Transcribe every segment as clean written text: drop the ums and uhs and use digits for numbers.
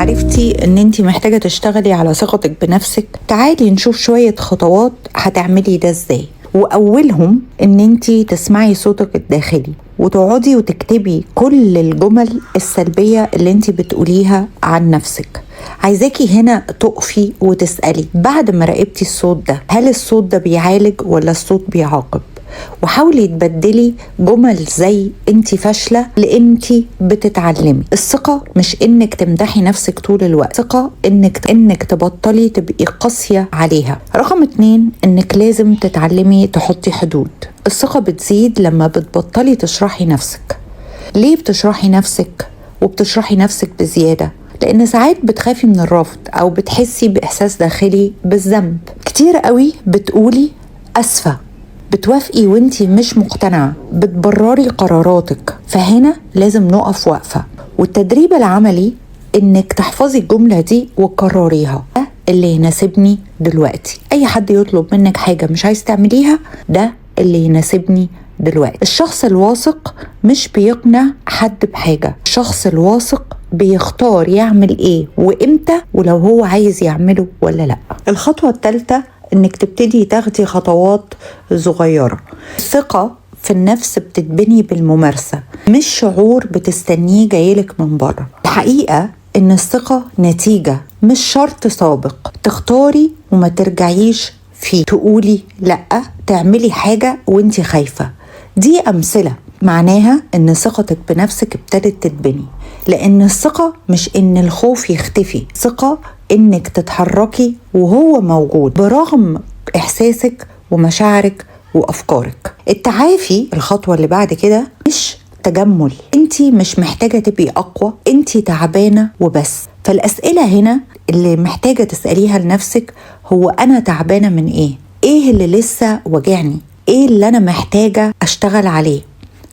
عرفتي ان انتي محتاجة تشتغلي على ثقتك بنفسك؟ تعالي نشوف شوية خطوات هتعملي ده ازاي. واولهم ان انتي تسمعي صوتك الداخلي وتقعدي وتكتبي كل الجمل السلبية اللي انتي بتقوليها عن نفسك. عايزاكي هنا تقفي وتسألي بعد ما راقبتي الصوت ده، هل الصوت ده بيعالج ولا الصوت بيعاقب؟ وحاولي تبدلي جمل زي انتي فاشلة لانتي بتتعلمي. الثقة مش انك تمدحي نفسك طول الوقت، ثقة انك تبطلي تبقي قاسية عليها. رقم 2، انك لازم تتعلمي تحطي حدود. الثقة بتزيد لما بتبطلي تشرحي نفسك. ليه بتشرحي نفسك وبتشرحي نفسك بزيادة؟ لأن ساعات بتخافي من الرفض أو بتحسي بإحساس داخلي بالذنب. كتير قوي بتقولي أسفة، بتوافقي وانتي مش مقتنعة، بتبرري قراراتك. فهنا لازم نقف وقفة، والتدريب العملي انك تحفظي الجملة دي وتكرريها. ده اللي يناسبني دلوقتي. اي حد يطلب منك حاجة مش عايز تعمليها، ده اللي يناسبني دلوقتي. الشخص الواثق مش بيقنع حد بحاجة، الشخص الواثق بيختار يعمل ايه وامتى، ولو هو عايز يعمله ولا لا. الخطوة الثالثة انك تبتدي تاخدي خطوات صغيرة. الثقة في النفس بتتبني بالممارسة، مش شعور بتستنيه جايلك من بره. الحقيقة ان الثقة نتيجة مش شرط سابق. تختاري وما ترجعيش فيه، تقولي لأ، تعملي حاجة وانتي خايفة. دي أمثلة معناها ان ثقتك بنفسك ابتدت تتبني. لان الثقة مش ان الخوف يختفي، ثقة انك تتحركي وهو موجود برغم احساسك ومشاعرك وافكارك. التعافي الخطوة اللي بعد كده مش تجمل. انتي مش محتاجة تبقي اقوى، انتي تعبانة وبس. فالاسئلة هنا اللي محتاجة تسأليها لنفسك هو انا تعبانة من ايه؟ ايه اللي لسه وجعني؟ ايه اللي انا محتاجة اشتغل عليه؟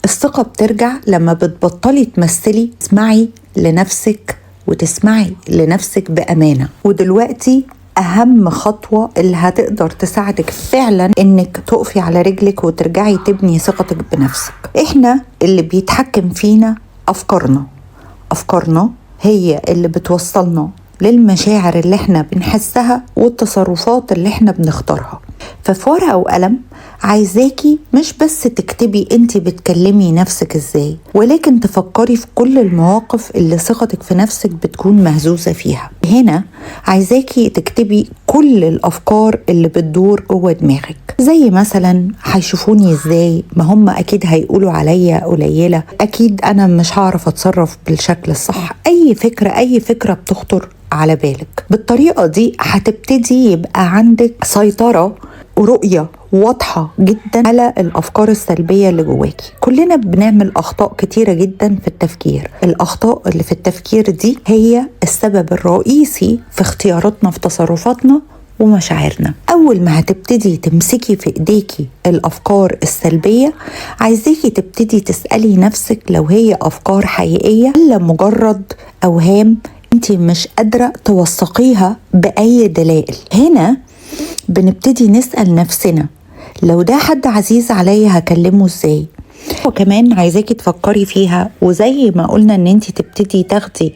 الثقة بترجع لما بتبطلي تمثلي، تسمعي لنفسك وتسمعي لنفسك بأمانة. ودلوقتي أهم خطوة اللي هتقدر تساعدك فعلا إنك تقفي على رجلك وترجعي تبني ثقتك بنفسك. إحنا اللي بيتحكم فينا أفكارنا هي اللي بتوصلنا للمشاعر اللي احنا بنحسها والتصرفات اللي احنا بنختارها. ففي ورقة وقلم عايزاكي مش بس تكتبي انتي بتكلمي نفسك ازاي، ولكن تفكري في كل المواقف اللي ثقتك في نفسك بتكون مهزوزة فيها. هنا عايزاكي تكتبي كل الأفكار اللي بتدور جوه دماغك، زي مثلا هيشوفوني ازاي، ما هم أكيد هيقولوا عليا قليلة، أكيد أنا مش هعرف أتصرف بالشكل الصح. أي فكرة بتخطر على بالك. بالطريقة دي هتبتدي يبقى عندك سيطرة ورؤية واضحة جدا على الأفكار السلبية اللي جواكي. كلنا بنعمل أخطاء كتيرة جدا في التفكير. الأخطاء اللي في التفكير دي هي السبب الرئيسي في اختياراتنا في تصرفاتنا ومشاعرنا. أول ما هتبتدي تمسكي في إيديكي الأفكار السلبية، عايزاكي تبتدي تسألي نفسك لو هي أفكار حقيقية ولا مجرد أوهام انتي مش قادرة توثقيها بأي دلائل. هنا بنبتدي نسأل نفسنا لو ده حد عزيز عليا هكلمه ازاي. وكمان عايزاكي تفكري فيها، وزي ما قلنا ان انتي تبتدي تاخدي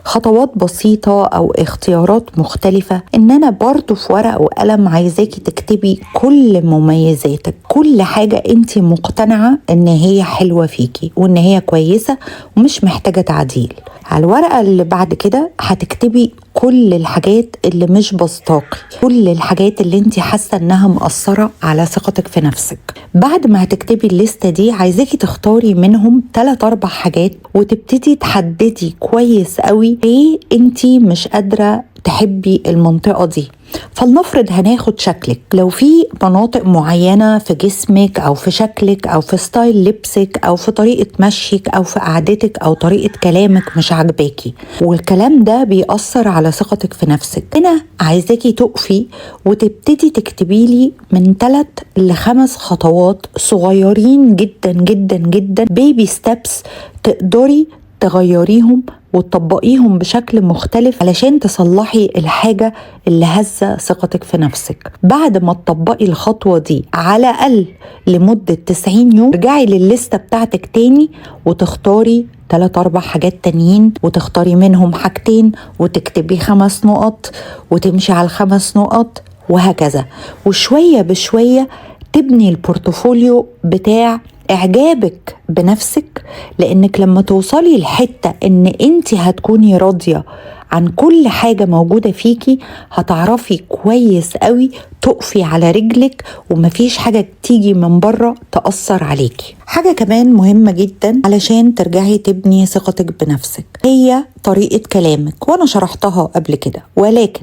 خطوات بسيطة أو اختيارات مختلفة، إن أنا برضو في ورقة وقلم عايزاكي تكتبي كل مميزاتك، كل حاجة أنت مقتنعة إن هي حلوة فيكي وإن هي كويسة ومش محتاجة تعديل. على الورقة اللي بعد كده هتكتبي كل الحاجات اللي مش بسطاكي، كل الحاجات اللي انت حاسة انها مأثرة على ثقتك في نفسك. بعد ما هتكتبي الليستة دي عايزاكي تختاري منهم 3-4 حاجات وتبتدي تحددي كويس قوي ايه انت مش قادرة تحبي المنطقة دي. فلنفرض هناخد شكلك، لو في مناطق معينة في جسمك أو في شكلك أو في ستايل لبسك أو في طريقة مشيك أو في قعدتك أو طريقة كلامك مش عاجباكي والكلام ده بيأثر على ثقتك في نفسك، هنا عايزاكي تقفي وتبتدي تكتبي لي من 3-5 خطوات صغيرين جدا جدا جدا، بيبي ستيبس تقدري تغيريهم وتطبقيهم بشكل مختلف علشان تصلحي الحاجة اللي هزة ثقتك في نفسك. بعد ما تطبقي الخطوة دي على الأقل لمدة 90 يوم، ارجعي للليستة بتاعتك تاني وتختاري 3-4 حاجات تانيين وتختاري منهم حاجتين وتكتبي 5 نقط وتمشي على ال5 نقط وهكذا، وشوية بشوية تبني البورتفوليو بتاع إعجابك بنفسك. لأنك لما توصلي لحتة إن أنت هتكوني راضية عن كل حاجة موجودة فيكي، هتعرفي كويس قوي تقفي على رجلك ومفيش حاجة تيجي من بره تأثر عليكي. حاجة كمان مهمة جدا علشان ترجعي تبني ثقتك بنفسك هي طريقة كلامك، وأنا شرحتها قبل كده، ولكن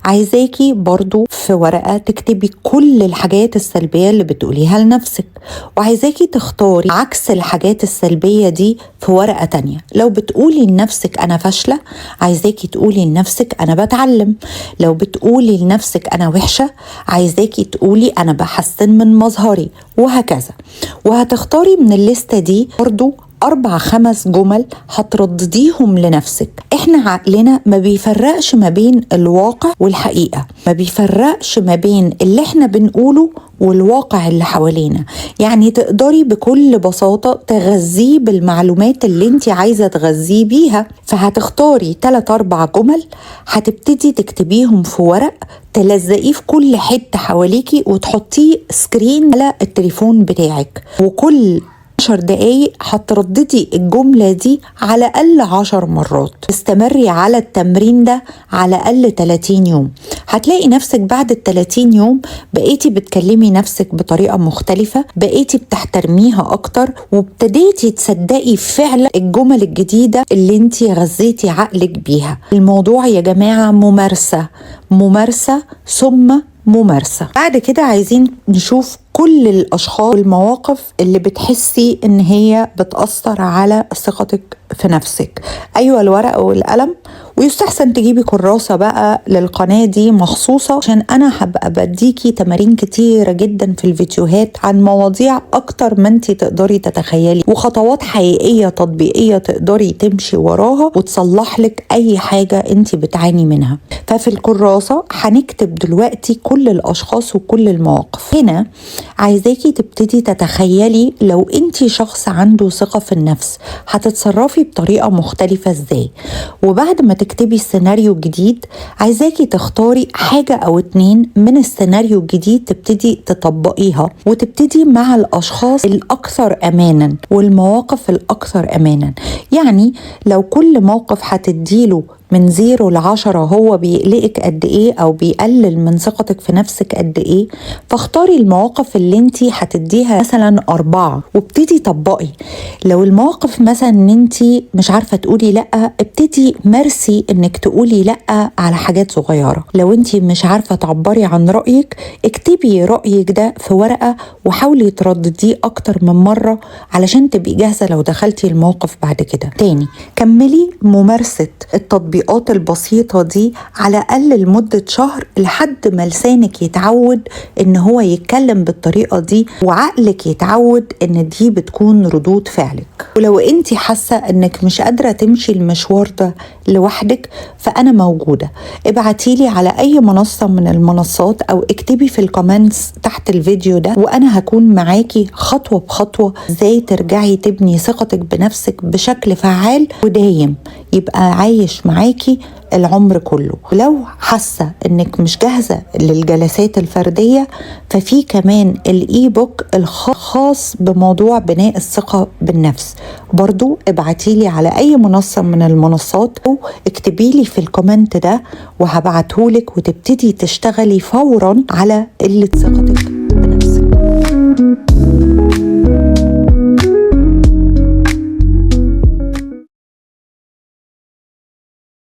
عايزاكي برضو في ورقة تكتبي كل الحاجات السلبية اللي بتقوليها لنفسك، وعايزاكي تختاري عكس الحاجات السلبية دي في ورقة تانية. لو بتقولي لنفسك أنا فاشلة، عايزاكي تقولي لنفسك أنا بتعلم. لو بتقولي لنفسك أنا وحشة، عايزاكي تقولي أنا بحسن من مظهري، وهكذا. وهتختاري من الليستة دي برضو 4-5 جمل هتردديهم لنفسك. احنا عقلنا ما بيفرقش ما بين الواقع والحقيقة، ما بيفرقش ما بين اللي احنا بنقوله والواقع اللي حوالينا. يعني تقدري بكل بساطة تغذيه بالمعلومات اللي انت عايزة تغذيه بيها. فهتختاري 3-4 جمل هتبتدي تكتبيهم في ورق، تلزقيه في كل حتة حواليكي وتحطيه سكرين على التليفون بتاعك، وكل 10 دقايق هترددي الجملة دي على الأقل 10 مرات. استمري على التمرين ده على الأقل 30 يوم. هتلاقي نفسك بعد 30 يوم بقيتي بتكلمي نفسك بطريقة مختلفة، بقيتي بتحترميها أكتر، وابتديتي تصدقي فعلا الجمل الجديدة اللي انتي غذيتي عقلك بيها. الموضوع يا جماعة ممارسة ثم ممارسة. بعد كده عايزين نشوف كل الأشخاص والمواقف اللي بتحسي إن هي بتأثر على ثقتك في نفسك. أيوة، الورقة والقلم، ويستحسن تجيبي كراسة بقى للقناة دي مخصوصة، عشان أنا هبقى بديكي تمارين كتيرة جدا في الفيديوهات عن مواضيع أكتر ما انتي تقدري تتخيلي، وخطوات حقيقية تطبيقية تقدري تمشي وراها وتصلح لك أي حاجة انتي بتعاني منها. ففي الكراسة هنكتب دلوقتي كل الأشخاص وكل المواقف. هنا عايزاكي تبتدي تتخيلي لو انتي شخص عنده ثقة في النفس هتتصرفي بطريقة مختلفة ازاي. وبعد ما تكتبي السيناريو الجديد، عايزاكي تختاري حاجة أو 2 من السيناريو الجديد تبتدي تطبقيها، وتبتدي مع الأشخاص الأكثر أمانا والمواقف الأكثر أمانا. يعني لو كل موقف هتديله من 0 ل10 هو بيقلقك قد ايه او بيقلل من ثقتك في نفسك قد ايه، فاختاري المواقف اللي انتي هتديها مثلا 4 وابتدي طبقي. لو المواقف مثلا ان انتي مش عارفة تقولي لأ، ابتدي مارسي انك تقولي لأ على حاجات صغيرة. لو انتي مش عارفة تعبري عن رأيك، اكتبي رأيك ده في ورقة وحاولي تردديه اكتر من مرة علشان تبقي جاهزة لو دخلتي الموقف بعد كده. تاني، كملي ممارسة التطبيقات البسيطة دي على الأقل لمدة شهر، لحد ما لسانك يتعود إن هو يتكلم بالطريقة دي، وعقلك يتعود إن دي بتكون ردود فعلك. ولو أنتي حاسة إنك مش قادرة تمشي المشوار ده لوحدك، فأنا موجودة. ابعتيلي على أي منصة من المنصات أو اكتبي في الكومنتس تحت الفيديو ده، وأنا هكون معاكي خطوة بخطوة ازاي ترجعي تبني ثقتك بنفسك بشكل فعال ودايم يبقى عايش معاكي العمر كله. ولو حاسة انك مش جاهزة للجلسات الفردية، ففي كمان الاي بوك الخاص بموضوع بناء الثقة بالنفس. برضو ابعتيلي على اي منصة من المنصات او اكتبيلي في الكومنت ده وهبعتهولك، وتبتدي تشتغلي فورا على قلة ثقتك بنفسك.